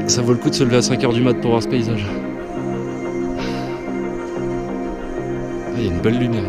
Ça vaut le coup de se lever à 5 h du mat pour voir ce paysage. Ah, il y a une belle lumière là.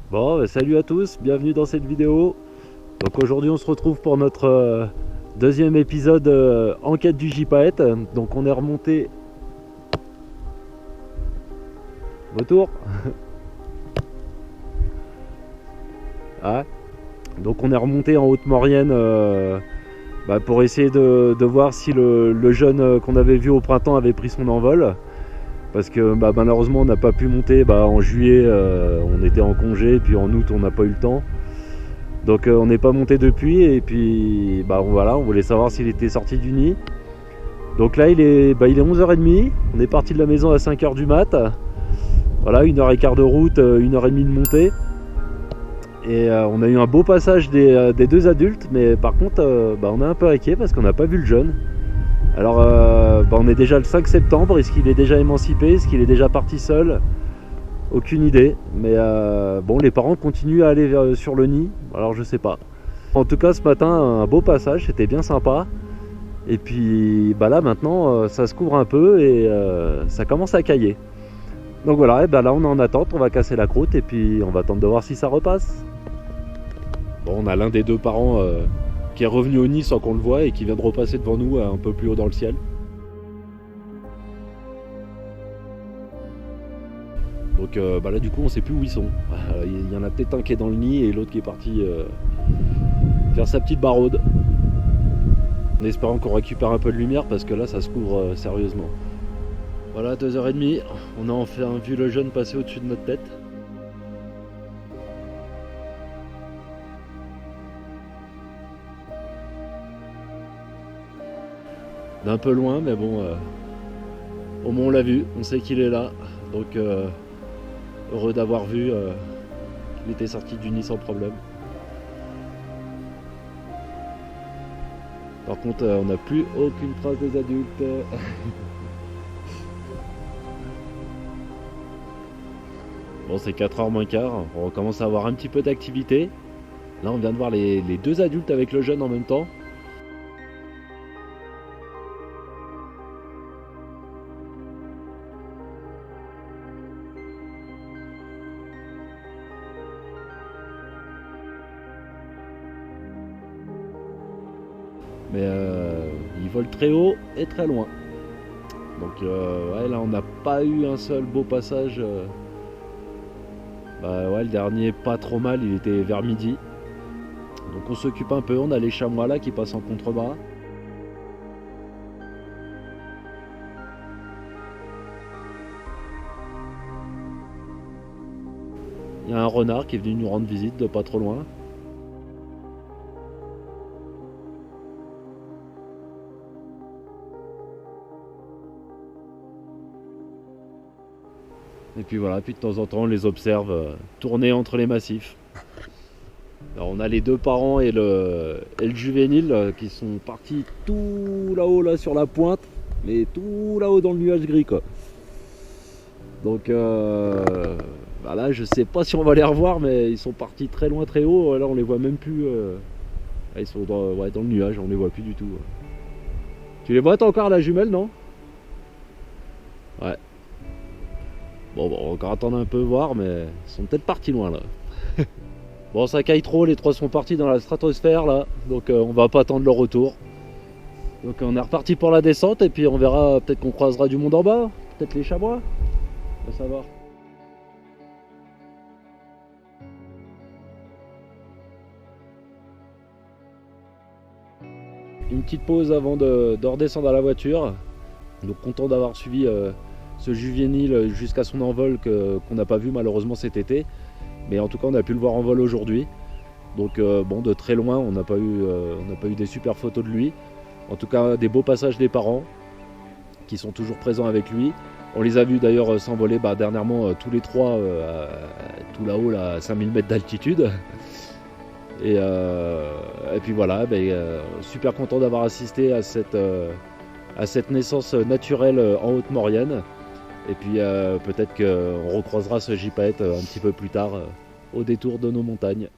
Bon, bah, salut à tous, bienvenue dans cette vidéo. Donc aujourd'hui on se retrouve pour notre deuxième épisode enquête du gypaète. Donc on est remonté... Retour. Ah. Donc on est remonté en Haute-Maurienne pour essayer de voir si le jeune qu'on avait vu au printemps avait pris son envol. Parce que malheureusement on n'a pas pu monter en juillet, on était en congé, puis en août on n'a pas eu le temps. Donc on n'est pas monté depuis, et puis voilà, on voulait savoir s'il était sorti du nid. Donc là il est 11h30, on est parti de la maison à 5 h du mat. Voilà, 1h15 de route, 1h30 de montée. Et on a eu un beau passage des deux adultes, mais par contre on est un peu inquiet parce qu'on n'a pas vu le jeune. Alors on est déjà le 5 septembre, est-ce qu'il est déjà émancipé, est-ce qu'il est déjà parti seul? Aucune idée, mais bon, les parents continuent à aller sur le nid, alors je sais pas. En tout cas ce matin un beau passage, c'était bien sympa. Et puis là maintenant ça se couvre un peu et ça commence à cailler. Donc voilà, et là on est en attente, on va casser la croûte et puis on va attendre de voir si ça repasse. Bon, on a l'un des deux parents qui est revenu au nid sans qu'on le voie et qui vient de repasser devant nous un peu plus haut dans le ciel. Donc là du coup on sait plus où ils sont. Il y en a peut-être un qui est dans le nid et l'autre qui est parti faire sa petite baraude. En espérant qu'on récupère un peu de lumière parce que là ça se couvre sérieusement. Voilà, 2h30, on a enfin vu le jeune passer au-dessus de notre tête. D'un peu loin, mais bon, au moins on l'a vu, on sait qu'il est là. Donc heureux d'avoir vu qu'il était sorti du nid sans problème. Par contre on n'a plus aucune trace des adultes. Bon, c'est 4h moins quart, on commence à avoir un petit peu d'activité. Là on vient de voir les deux adultes avec le jeune en même temps. Mais ils volent très haut et très loin. Donc ouais, là on n'a pas eu un seul beau passage. Ouais, le dernier pas trop mal, il était vers midi. Donc on s'occupe un peu, on a les chamois là qui passent en contrebas. Il y a un renard qui est venu nous rendre visite de pas trop loin. Et puis voilà, puis de temps en temps on les observe tourner entre les massifs. Alors, on a les deux parents et le juvénile qui sont partis tout là-haut là sur la pointe, mais tout là-haut dans le nuage gris quoi. Donc bah là je sais pas si on va les revoir, mais ils sont partis très loin très haut, là on les voit même plus. Ils sont ouais, dans le nuage, on les voit plus du tout. Tu les vois toi encore la jumelle, non? Ouais. Bon, on va encore attendre un peu voir, mais ils sont peut-être partis loin là. Bon, ça caille trop, les trois sont partis dans la stratosphère là, donc on va pas attendre leur retour. Donc on est reparti pour la descente et puis on verra, peut-être qu'on croisera du monde en bas, peut-être les chamois, on va savoir. Une petite pause avant de redescendre à la voiture. Donc content d'avoir suivi ce juvénile jusqu'à son envol qu'on n'a pas vu malheureusement cet été. Mais en tout cas on a pu le voir en vol aujourd'hui. Donc bon, de très loin on n'a pas eu des super photos de lui. En tout cas des beaux passages des parents qui sont toujours présents avec lui. On les a vus d'ailleurs s'envoler dernièrement tous les trois tout là-haut là, à 5000 mètres d'altitude. Et puis voilà, super content d'avoir assisté à cette naissance naturelle en Haute-Maurienne. Et puis peut-être qu'on recroisera ce gypaète un petit peu plus tard au détour de nos montagnes.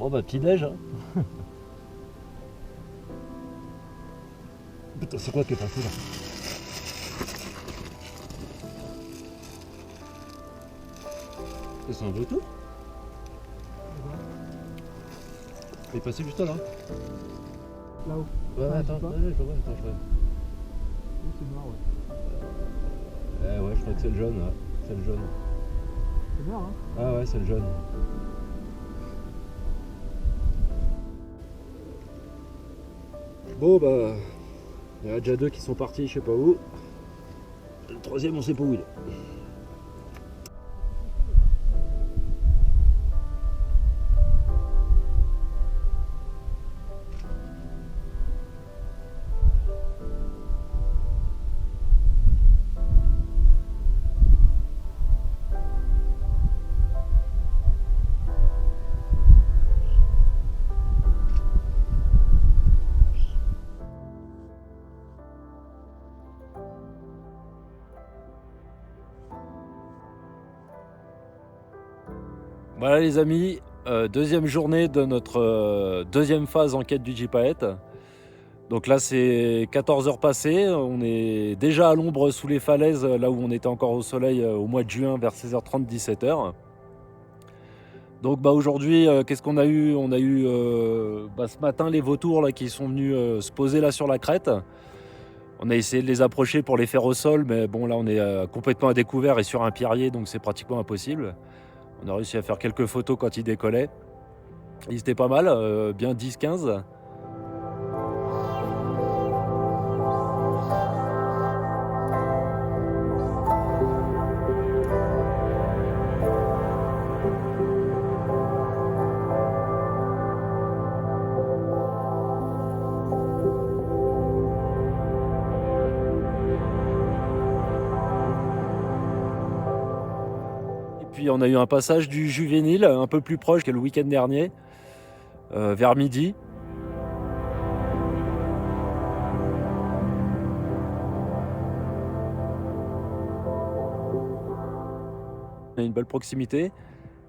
Bon petit déj hein. Putain c'est quoi qui est passé là? C'est un retour? Il est passé juste là. Là-haut. Ouais, Ah, attends, je sais pas. je vois. Oui, c'est noir, ouais. Ouais, je crois que c'est le jaune, là. C'est le jaune. C'est noir, hein. Ah ouais, c'est le jaune. Bon il y en a déjà deux qui sont partis, je sais pas où. Le troisième, on sait pas où il est. Voilà les amis, deuxième journée de notre deuxième phase en quête du gypaète. Donc là c'est 14 heures passées, on est déjà à l'ombre sous les falaises, là où on était encore au soleil au mois de juin vers 16h30, 17h. Donc aujourd'hui, qu'est-ce qu'on a eu? On a eu ce matin les vautours là, qui sont venus se poser là sur la crête. On a essayé de les approcher pour les faire au sol, mais bon là on est complètement à découvert et sur un pierrier, donc c'est pratiquement impossible. On a réussi à faire quelques photos quand ils décollaient. Ils étaient pas mal, bien 10-15. Puis on a eu un passage du juvénile un peu plus proche que le week-end dernier, vers midi. On a une belle proximité.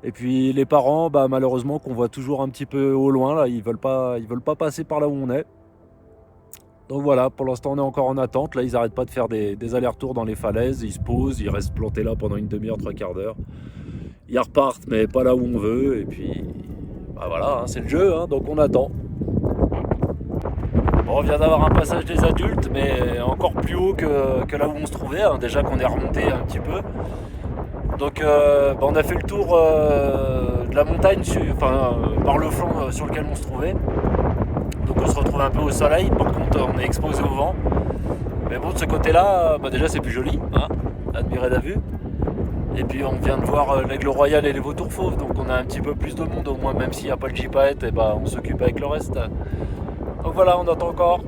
Et puis les parents, malheureusement, qu'on voit toujours un petit peu au loin, là, ils veulent pas passer par là où on est. Donc voilà, pour l'instant on est encore en attente. Là, ils n'arrêtent pas de faire des allers-retours dans les falaises. Ils se posent, ils restent plantés là pendant une demi-heure, 3/4 d'heure. Ils repartent, mais pas là où on veut. Et puis, voilà, c'est le jeu, donc on attend. Bon, on vient d'avoir un passage des adultes, mais encore plus haut que là où on se trouvait. Déjà qu'on est remonté un petit peu. Donc on a fait le tour de la montagne par le flanc sur lequel on se trouvait. Donc on se retrouve un peu au soleil, par contre on est exposé au vent. Mais bon, de ce côté-là, déjà c'est plus joli, admirer la vue. Et puis on vient de voir l'aigle royal et les vautours fauves, donc on a un petit peu plus de monde au moins, même s'il n'y a pas le gypaète, on s'occupe avec le reste. Donc voilà, on attend encore.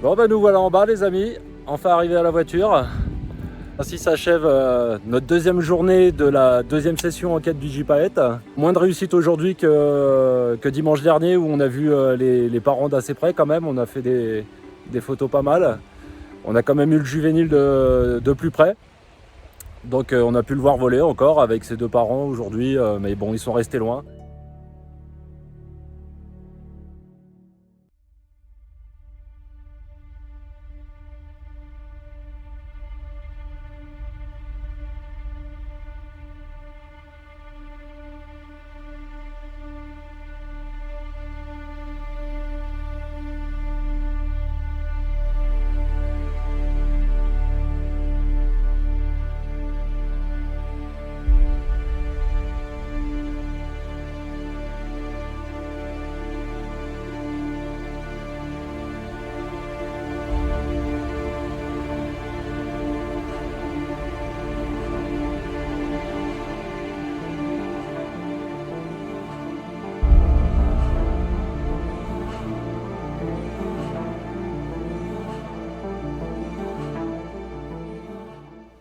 Bon nous voilà en bas les amis, enfin arrivés à la voiture. Ainsi s'achève notre deuxième journée de la deuxième session en quête du gypaète. Moins de réussite aujourd'hui que dimanche dernier où on a vu les parents d'assez près quand même. On a fait des photos pas mal. On a quand même eu le juvénile de plus près. Donc on a pu le voir voler encore avec ses deux parents aujourd'hui, mais bon ils sont restés loin.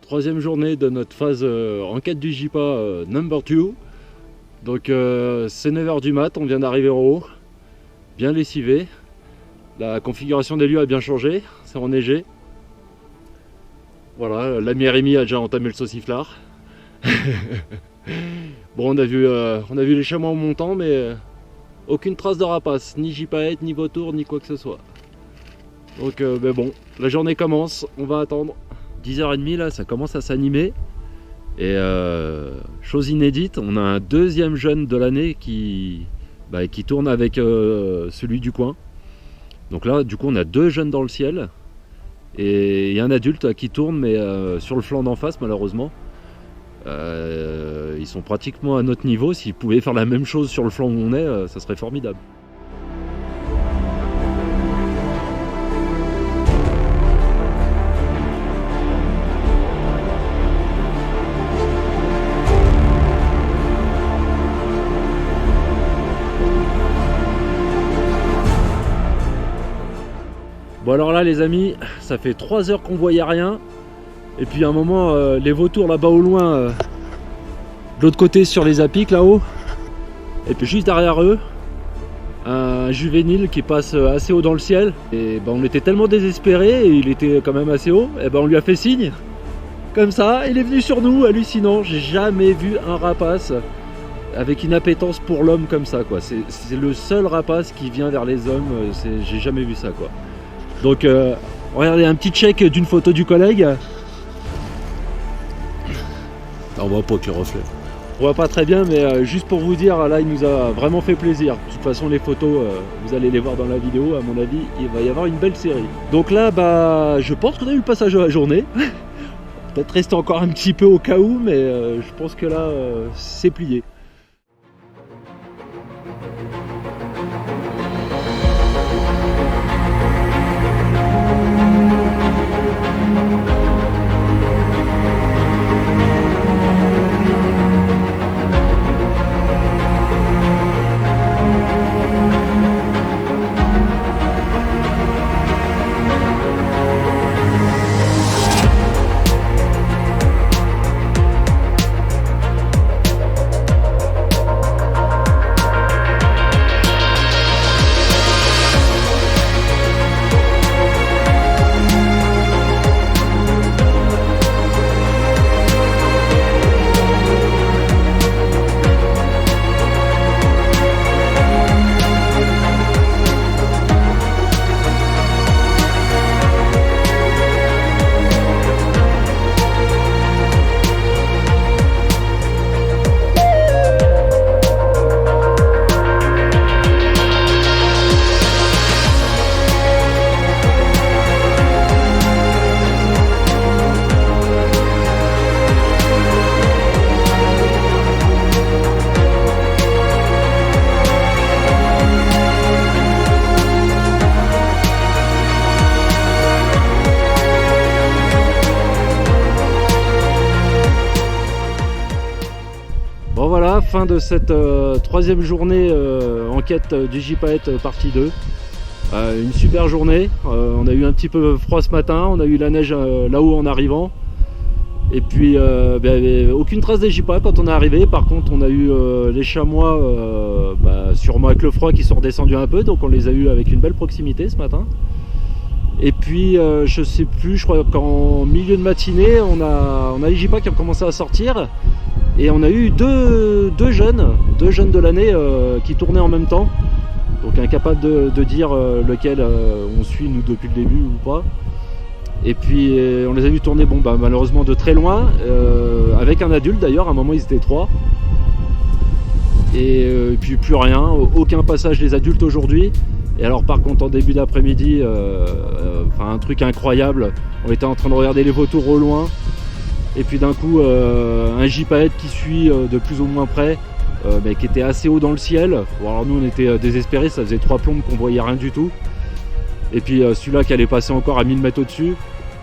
Troisième journée de notre phase enquête du GIPA number 2. Donc c'est 9h du mat, on vient d'arriver en haut, bien lessivé. La configuration des lieux a bien changé, c'est enneigé. Voilà, l'ami Rémi a déjà entamé le sauciflard. Bon, on a vu les chamois en montant, mais aucune trace de rapace, ni gypaète, ni vautour, ni quoi que ce soit. Donc bon, la journée commence, on va attendre. 10h30 là, ça commence à s'animer. Et chose inédite, on a un deuxième jeune de l'année qui tourne avec celui du coin. Donc là, du coup, on a deux jeunes dans le ciel. Et il y a un adulte qui tourne, mais sur le flanc d'en face, malheureusement. Ils sont pratiquement à notre niveau. S'ils pouvaient faire la même chose sur le flanc où on est, ça serait formidable. Bon alors là les amis, ça fait 3 heures qu'on voyait rien. Et puis à un moment, les vautours là-bas au loin, de l'autre côté sur les apics là-haut. Et puis juste derrière eux, un juvénile qui passe assez haut dans le ciel. Et on était tellement désespérés, et il était quand même assez haut, et on lui a fait signe. Comme ça, il est venu sur nous, hallucinant. J'ai jamais vu un rapace avec une appétence pour l'homme comme ça, quoi. C'est le seul rapace qui vient vers les hommes, j'ai jamais vu ça, quoi. Donc regardez, un petit check d'une photo du collègue. On voit pas qu'il reflète. On voit pas très bien, mais juste pour vous dire, là il nous a vraiment fait plaisir. De toute façon les photos, vous allez les voir dans la vidéo. À mon avis, il va y avoir une belle série. Donc là, je pense qu'on a eu le passage de la journée. Peut-être rester encore un petit peu au cas où, mais je pense que là, c'est plié. Bon voilà, fin de cette troisième journée en quête du Gypaète partie 2. Une super journée, on a eu un petit peu froid ce matin, on a eu la neige là-haut en arrivant. Et puis aucune trace des gypas quand on est arrivé. Par contre on a eu les chamois sûrement avec le froid qui sont redescendus un peu, donc on les a eu avec une belle proximité ce matin. Et puis je sais plus, je crois qu'en milieu de matinée on a les gypas qui ont commencé à sortir. Et on a eu deux jeunes de l'année qui tournaient en même temps. Donc incapable de dire lequel on suit nous depuis le début ou pas. Et puis on les a vus tourner malheureusement de très loin, avec un adulte d'ailleurs, à un moment ils étaient 3. Et puis plus rien, aucun passage des adultes aujourd'hui. Et alors par contre en début d'après-midi, un truc incroyable, on était en train de regarder les vautours au loin. Et puis d'un coup un gypaète qui suit de plus ou moins près, mais qui était assez haut dans le ciel. Bon, alors nous on était désespérés, ça faisait 3 plombes qu'on voyait rien du tout. Et puis celui-là qui allait passer encore à 1000 mètres au-dessus.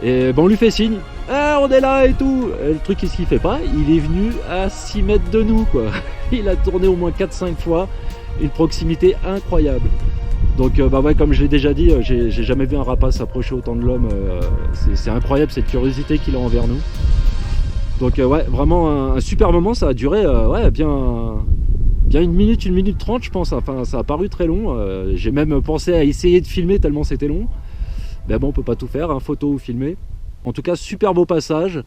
Et on lui fait signe, ah, on est là et tout. Et le truc qu'est-ce qu'il fait pas, il est venu à 6 mètres de nous quoi. Il a tourné au moins 4-5 fois, une proximité incroyable. Donc comme je l'ai déjà dit, j'ai jamais vu un rapace s'approcher autant de l'homme. C'est incroyable cette curiosité qu'il a envers nous. Donc vraiment un super moment, ça a duré bien une minute 30 je pense, enfin ça a paru très long, j'ai même pensé à essayer de filmer tellement c'était long, mais bon on peut pas tout faire, photo ou filmer. En tout cas super beau passage,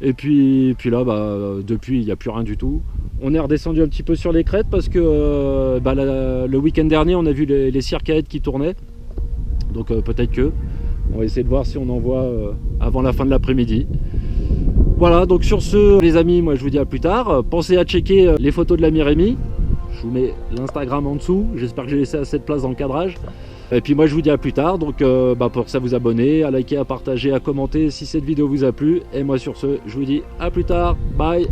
et puis là depuis il n'y a plus rien du tout. On est redescendu un petit peu sur les crêtes parce que le week-end dernier on a vu les circaètes qui tournaient, donc peut-être que on va essayer de voir si on en voit avant la fin de l'après-midi. Voilà, donc sur ce les amis, moi je vous dis à plus tard. Pensez à checker les photos de l'ami Rémi. Je vous mets l'Instagram en dessous. J'espère que j'ai laissé assez de place dans le cadrage. Et puis moi je vous dis à plus tard. Donc pour ça vous abonner, à liker, à partager, à commenter si cette vidéo vous a plu. Et moi sur ce, je vous dis à plus tard. Bye.